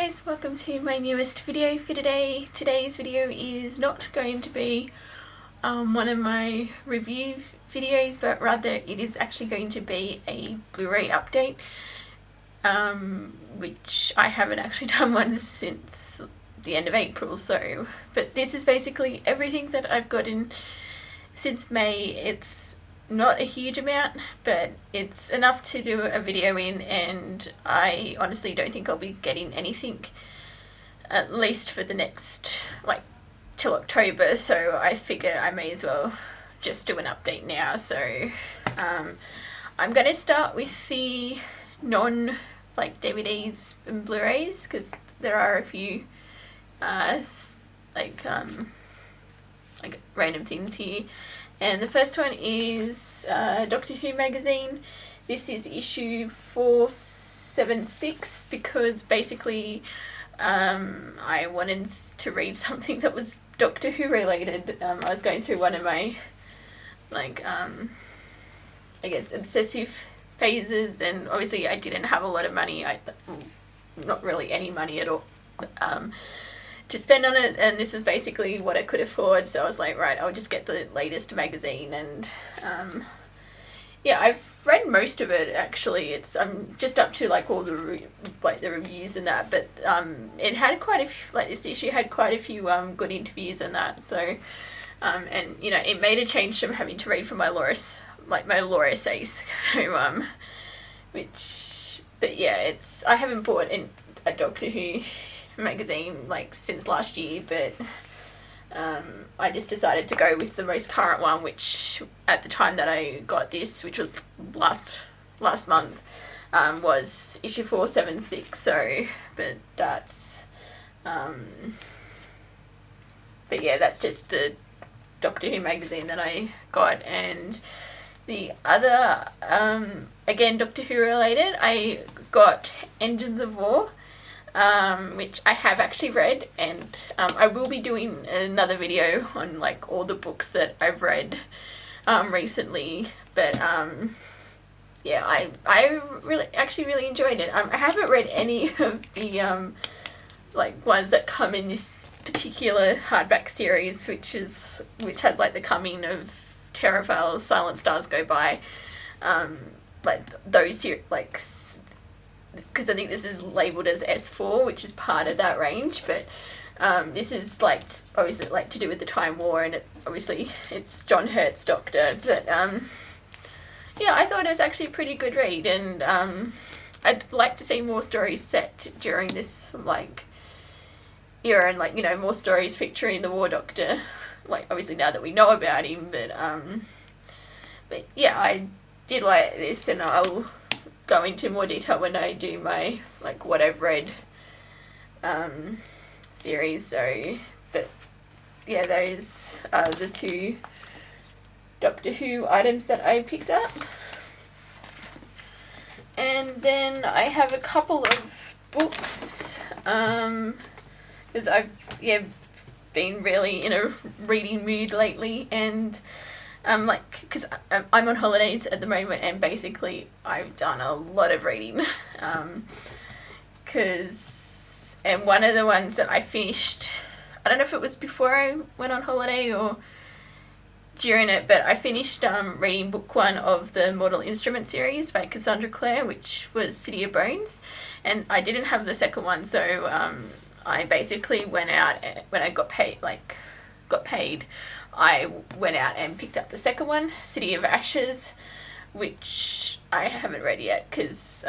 guys, welcome to my newest video for today. Today's video is not going to be one of my review videos, but rather it is actually going to be a Blu-ray update, which I haven't actually done one since the end of April, but this is basically everything that I've gotten since May. It's not a huge amount, but it's enough to do a video in, and I honestly don't think I'll be getting anything at least for the next, till October, so I figure I may as well just do an update now. So I'm going to start with the DVDs and Blu-rays, because there are a few random things here. And the first one is Doctor Who magazine. This is issue 476 because basically I wanted to read something that was Doctor Who related. I was going through one of my obsessive phases, and obviously I didn't have a lot of money. Not really any money at all to spend on it, and this is basically what I could afford, so I was like, right, I'll just get the latest magazine. And I've read most of it actually. I'm just up to all the the reviews and that, but it had quite a few, this issue had quite a few good interviews and that, so and it made a change from having to read from my law essays, so I haven't bought a Doctor Who magazine since last year, but I just decided to go with the most current one, which at the time that I got this, which was last month, was issue 476. So, but that's that's just the Doctor Who magazine that I got. And the other again Doctor Who related, I got Engines of War, which I have actually read, and I will be doing another video on all the books that I've read recently. But I really enjoyed it. I haven't read any of the ones that come in this particular hardback series, which has the Coming of Terrafell, Silent Stars Go By, those because I think this is labelled as S4, which is part of that range, but this is obviously to do with the Time War, and it's John Hurt's Doctor. But I thought it was actually a pretty good read, and I'd like to see more stories set during this era, and more stories featuring the War Doctor, obviously now that we know about him. But I did like this, and I'll go into more detail when I do my what I've read series. So, but those are the two Doctor Who items that I picked up. And then I have a couple of books because I've been really in a reading mood lately, and because I'm on holidays at the moment, and basically I've done a lot of reading, and one of the ones that I finished, I don't know if it was before I went on holiday or during it, but I finished reading book 1 of the Mortal Instruments series by Cassandra Clare, which was City of Bones, and I didn't have the second one, so I basically went out when I got paid, I went out and picked up the second one, City of Ashes, which I haven't read yet because,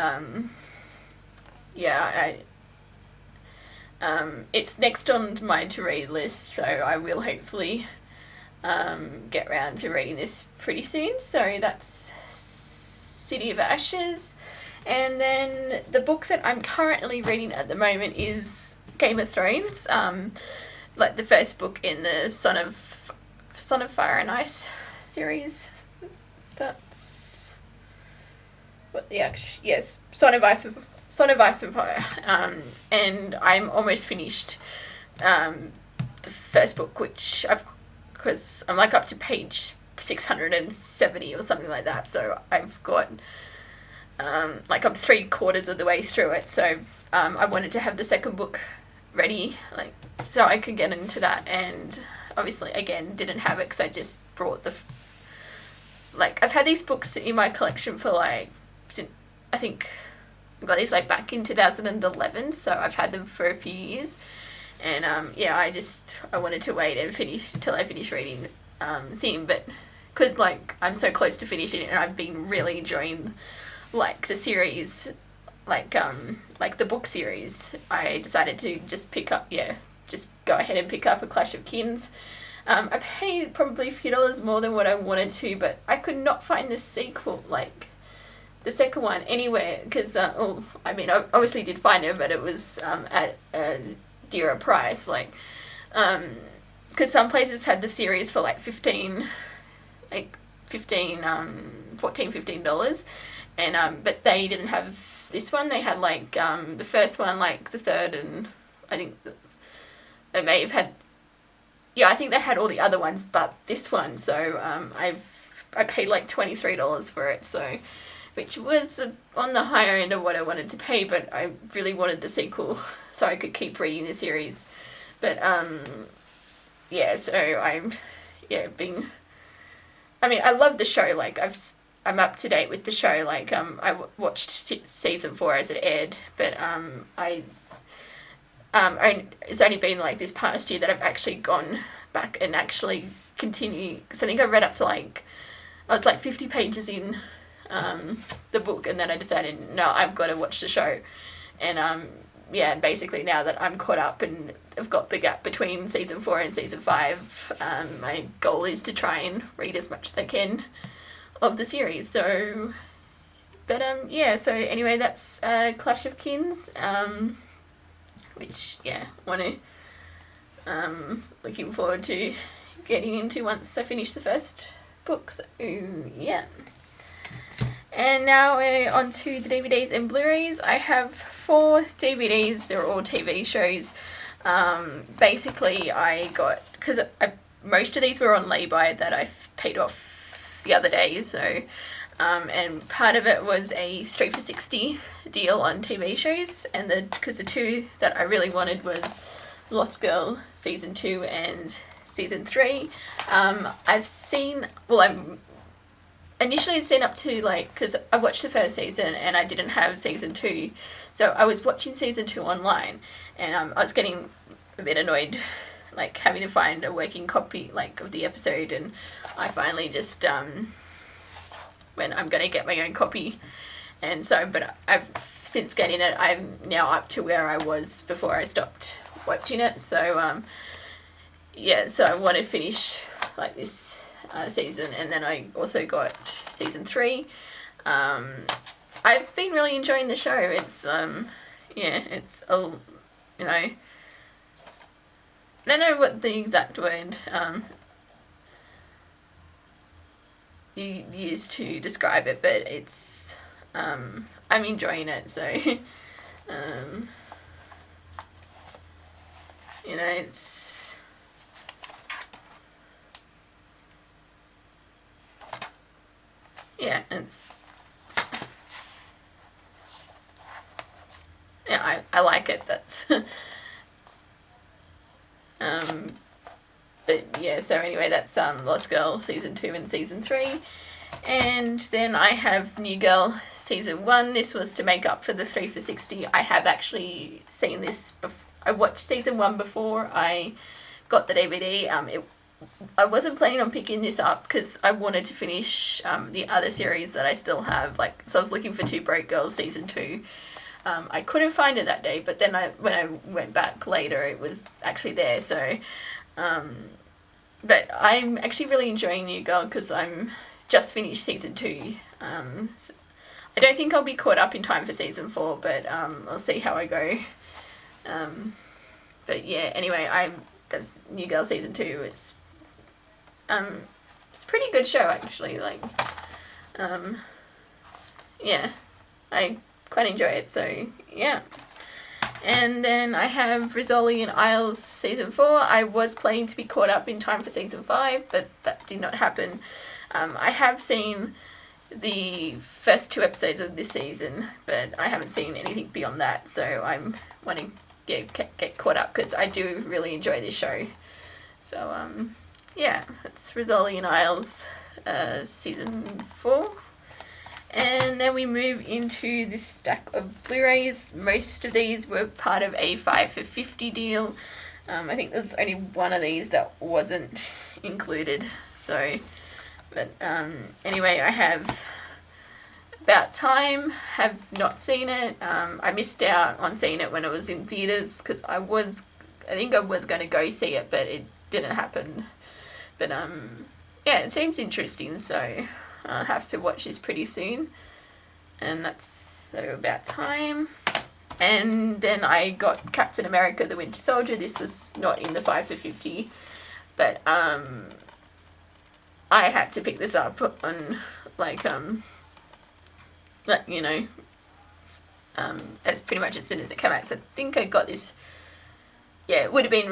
it's next on my to-read list, so I will hopefully get around to reading this pretty soon. So that's City of Ashes. And then the book that I'm currently reading at the moment is Game of Thrones, the first book in the Son of Fire and Ice series. That's Son of Ice and Fire. And I'm almost finished the first book, because I'm up to page 670 or something like that. So I've got like I'm 3/4 of the way through it, so I wanted to have the second book ready, like, so I could get into that, and obviously, again, didn't have it because I just brought like, I've had these books in my collection for, like, since, I think, I got these, like, back in 2011, so I've had them for a few years, and, yeah, I wanted to wait and finish, until I finish reading, thing, but, because, like, I'm so close to finishing it, and I've been really enjoying, like, the series, like the book series, I decided to just just go ahead and pick up A Clash of Kins. I paid probably a few dollars more than what I wanted to, but I could not find the sequel, like, the second one, anywhere, because, I obviously did find it, but it was, at a dearer price, like, because some places had the series for, like, $15, $15, and, but they didn't have this one. They had, like, the first one, like, the third, and I think they may have had, yeah, I think they had all the other ones but this one, so I paid like $23 for it, so, which was on the higher end of what I wanted to pay, but I really wanted the sequel so I could keep reading the series. But yeah, so I love the show. Like, I'm up to date with the show. Like, I watched season 4 as it aired, but it's only been, like, this past year that I've actually gone back and actually continue, because I think I read up to, like, I was like 50 pages in the book, and then I decided, no, I've got to watch the show. And yeah, basically now that I'm caught up and I've got the gap between season 4 and season 5, my goal is to try and read as much as I can of the series. So, but yeah, so anyway, that's Clash of Kins, which, yeah, want to, looking forward to getting into once I finish the first book, so yeah. And now we're on to the DVDs and Blu-rays. I have 4 DVDs, they're all TV shows. Basically, I got, because most of these were on lay-by that I paid off the other day, so, and part of it was a 3 for $60 deal on TV shows, and because the 2 that I really wanted was Lost Girl Season 2 and Season 3. I've seen, well, initially I'd seen up to, like, because I watched the first season and I didn't have Season 2, so I was watching Season 2 online, and I was getting a bit annoyed, like, having to find a working copy, like, of the episode, and I finally just, when I'm going to get my own copy, and so, but I've, since getting it, I'm now up to where I was before I stopped watching it, so, yeah, so I want to finish, like, this season, and then I also got Season 3. I've been really enjoying the show. It's, yeah, it's, you know, I don't know what the exact word you use to describe it, but it's, I'm enjoying it, so, you know, it's, yeah, it's, yeah, I like it, that's, but yeah, so anyway, that's, Lost Girl Season 2 and Season 3, and then I have New Girl Season 1, this was to make up for the 3 for $60, I have actually seen this, I watched Season 1 before I got the DVD, I wasn't planning on picking this up because I wanted to finish the other series that I still have, like, so I was looking for Two Broke Girls Season 2. I couldn't find it that day, but then when I went back later, it was actually there, so, but I'm actually really enjoying New Girl because I'm just finished Season 2. So I don't think I'll be caught up in time for Season 4, but I'll see how I go. But yeah, anyway, that's New Girl Season 2, it's a pretty good show, actually, like, yeah, I quite enjoy it, so, yeah. And then I have Rizzoli Isles Season 4. I was planning to be caught up in time for Season 5, but that did not happen. I have seen the first 2 episodes of this season, but I haven't seen anything beyond that, so I'm wanting to get caught up because I do really enjoy this show. So yeah, that's Rizzoli Isles season 4. And then we move into this stack of Blu-rays. Most of these were part of a 5 for 50 deal. I think there's only one of these that wasn't included. So, but anyway, I have About Time, have not seen it. I missed out on seeing it when it was in theatres because I think I was going to go see it, but it didn't happen. But yeah, it seems interesting, so I'll have to watch this pretty soon. And that's so About Time. And then I got Captain America the Winter Soldier. This was not in the 5 for 50, but I had to pick this up on as pretty much as soon as it came out. So I think I got this, it would have been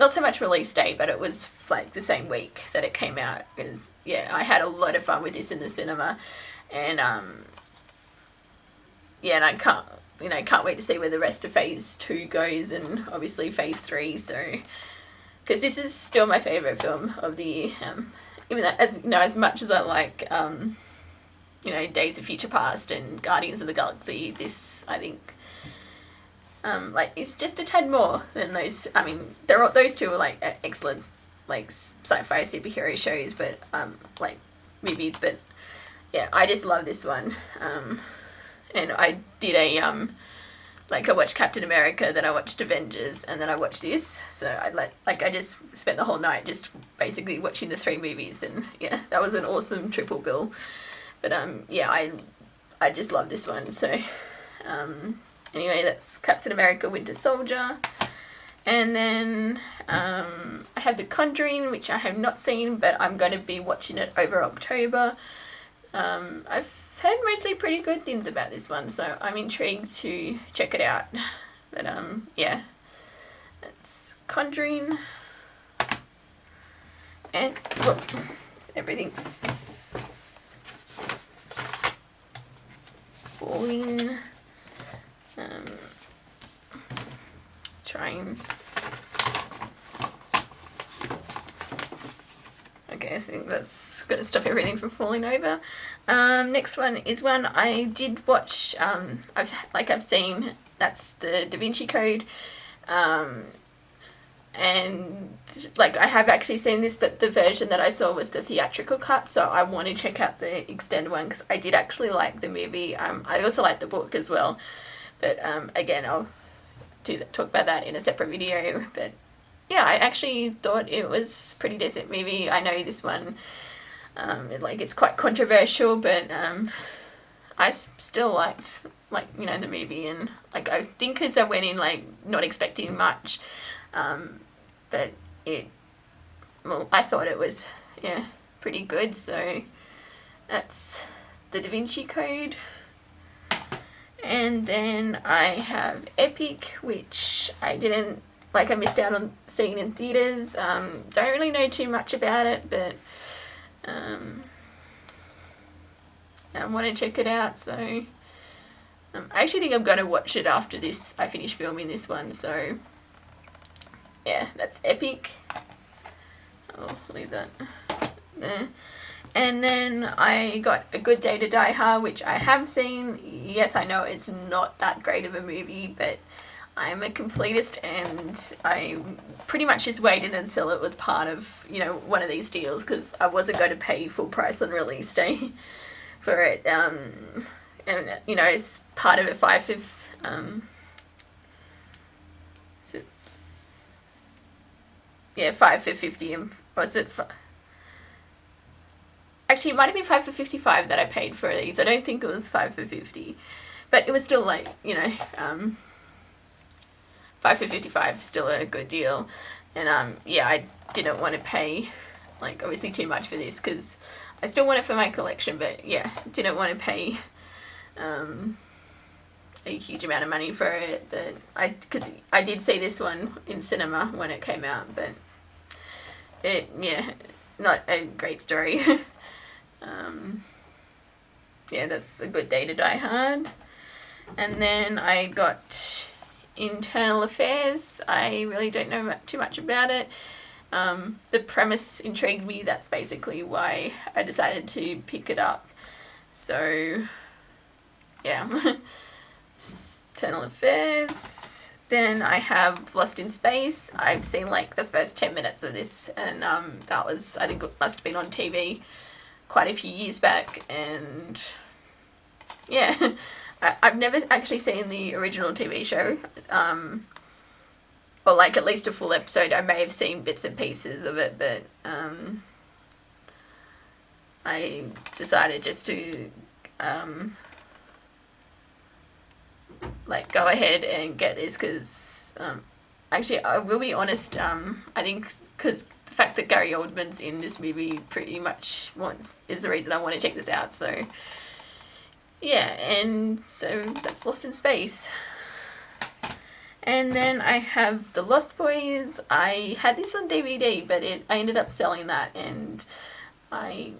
not so much release date, but it was like the same week that it came out, because I had a lot of fun with this in the cinema. And and I can't wait to see where the rest of phase 2 goes, and obviously phase 3. So, because this is still my favorite film of the year, even though, as much as I like Days of Future Past and Guardians of the Galaxy, this, I think, it's just a tad more than those. I mean, those two are excellent sci-fi superhero shows, but movies. But yeah, I just love this one. And I did I watched Captain America, then I watched Avengers, and then I watched this. So I just spent the whole night just basically watching the 3 movies, and that was an awesome triple bill. But I just love this one. So anyway, that's Captain America Winter Soldier. And then I have The Conjuring, which I have not seen, but I'm going to be watching it over October. I've heard mostly pretty good things about this one, so I'm intrigued to check it out. But that's Conjuring. And look, everything's falling. Trying. Okay, I think that's going to stop everything from falling over. Next one is one I did watch. I've seen. That's the Davinci Code. And I have actually seen this, but the version that I saw was the theatrical cut. So I want to check out the extended one because I did actually like the movie. I also like the book as well. But again, I'll talk about that in a separate video. But yeah, I actually thought it was a pretty decent movie. I know this one, it's quite controversial, but I still liked the movie, and I think because I went in not expecting much, but I thought it was pretty good. So that's the Davinci Code. And then I have Epic, which I missed out on seeing in theatres. Don't really know too much about it, but I want to check it out. So I actually think I'm going to watch it after I finish filming this one. So yeah, that's Epic. I'll leave that there. And then I got A Good Day to Die Hard, which I have seen. Yes, I know it's not that great of a movie, but I'm a completist, and I pretty much just waited until it was part of, one of these deals, because I wasn't going to pay full price on release day for it. And, it's part of a 5 for... is it... Yeah, 5 for 50, and was it... Actually, it might have been 5 for 55 that I paid for these. I don't think it was 5 for 50. But it was still 5 for 55, still a good deal. And I didn't want to pay obviously too much for this, because I still want it for my collection, but didn't want to pay a huge amount of money for it. Because I did see this one in cinema when it came out, but not a great story. yeah, that's a good day to die hard. And then I got Ternal Affairs. I really don't know too much about it. The premise intrigued me. That's basically why I decided to pick it up. So, yeah. Ternal Affairs. Then I have Lost in Space. I've seen like the first 10 minutes of this, and that was, I think it must have been on TV quite a few years back, and yeah. I've never actually seen the original TV show, or like at least a full episode. I may have seen bits and pieces of it, but I decided just to like go ahead and get this because actually I will be honest, I think because the fact that Gary Oldman's in this movie pretty much is the reason I want to check this out. So yeah, and so that's Lost in Space. And then I have The Lost Boys. I had this on DVD, but I ended up selling that, and I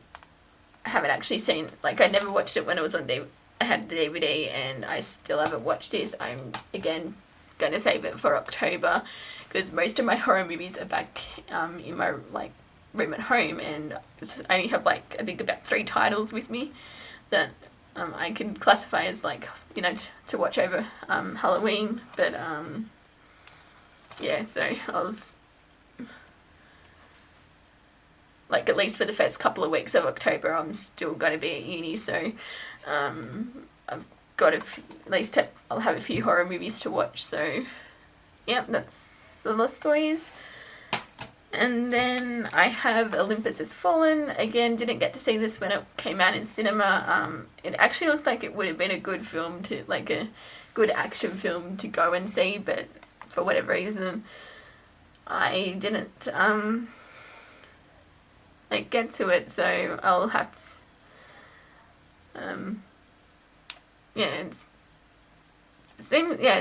haven't actually seen, like, I never watched it when it was on DVD. I had the DVD, and I still haven't watched this. I'm, again, going to save it for October, because most of my horror movies are back in my, like, room at home, and I only have, like, I think about 3 titles with me that I can classify as, like, you know, to watch over Halloween, but yeah, so I was like, at least for the first couple of weeks of October, I'm still going to be at uni, so I've got at least I'll have a few horror movies to watch. So yeah, that's The Lost Boys. And then I have Olympus Has Fallen. Again, didn't get to see this when it came out in cinema. It actually looks like it would have been a good film to, like, a good action film to go and see, but for whatever reason, I didn't like get to it. So I'll have to. Yeah, it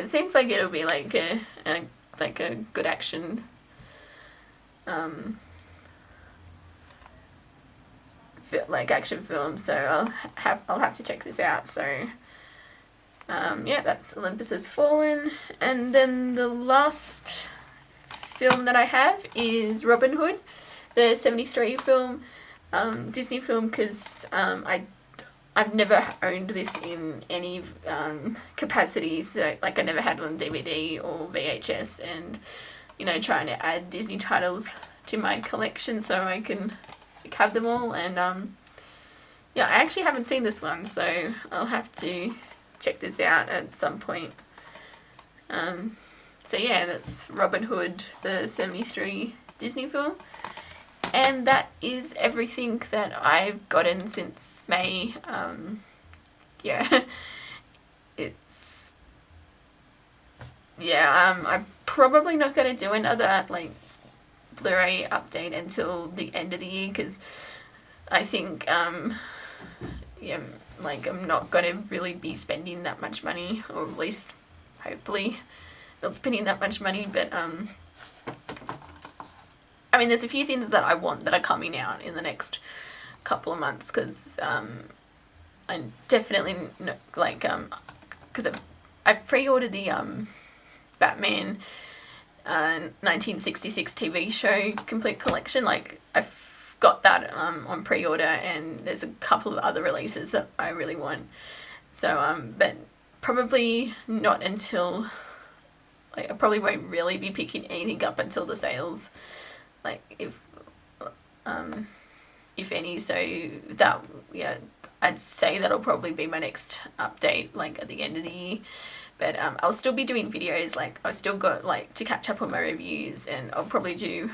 seems like it'll be like a good action. Like action film, so I'll have to check this out. So yeah, that's Olympus Has Fallen. And then the last film that I have is Robin Hood, the 73 film, Disney film, because I've never owned this in any capacity, so like I never had it on DVD or VHS, and you know, trying to add Disney titles to my collection so I can have them all. And yeah, I actually haven't seen this one, so I'll have to check this out at some point. So yeah, that's Robin Hood, the 73 Disney film. And that is everything that I've gotten since May. Yeah, it's... Yeah, I'm probably not going to do another, like, Blu-ray update until the end of the year, because I think, yeah, like, I'm not going to really be spending that much money, or at least, hopefully, not spending that much money, but, I mean, there's a few things that I want that are coming out in the next couple of months, because, I definitely, like, because I pre-ordered the, Batman 1966 TV show complete collection. Like, I've got that on pre-order, and there's a couple of other releases that I really want. So but probably not until, like, I probably won't really be picking anything up until the sales, like, if any. So that, yeah, I'd say that'll probably be my next update, like, at the end of the year. But I'll still be doing videos, like, I've still got, like, to catch up on my reviews, and I'll probably do,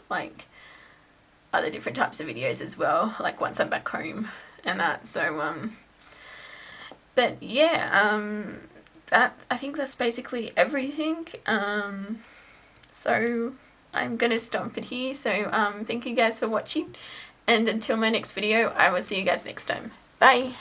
like, other different types of videos as well, like, once I'm back home and that. So, but yeah, I think that's basically everything. So I'm going to stop it here. So thank you guys for watching, and until my next video, I will see you guys next time. Bye!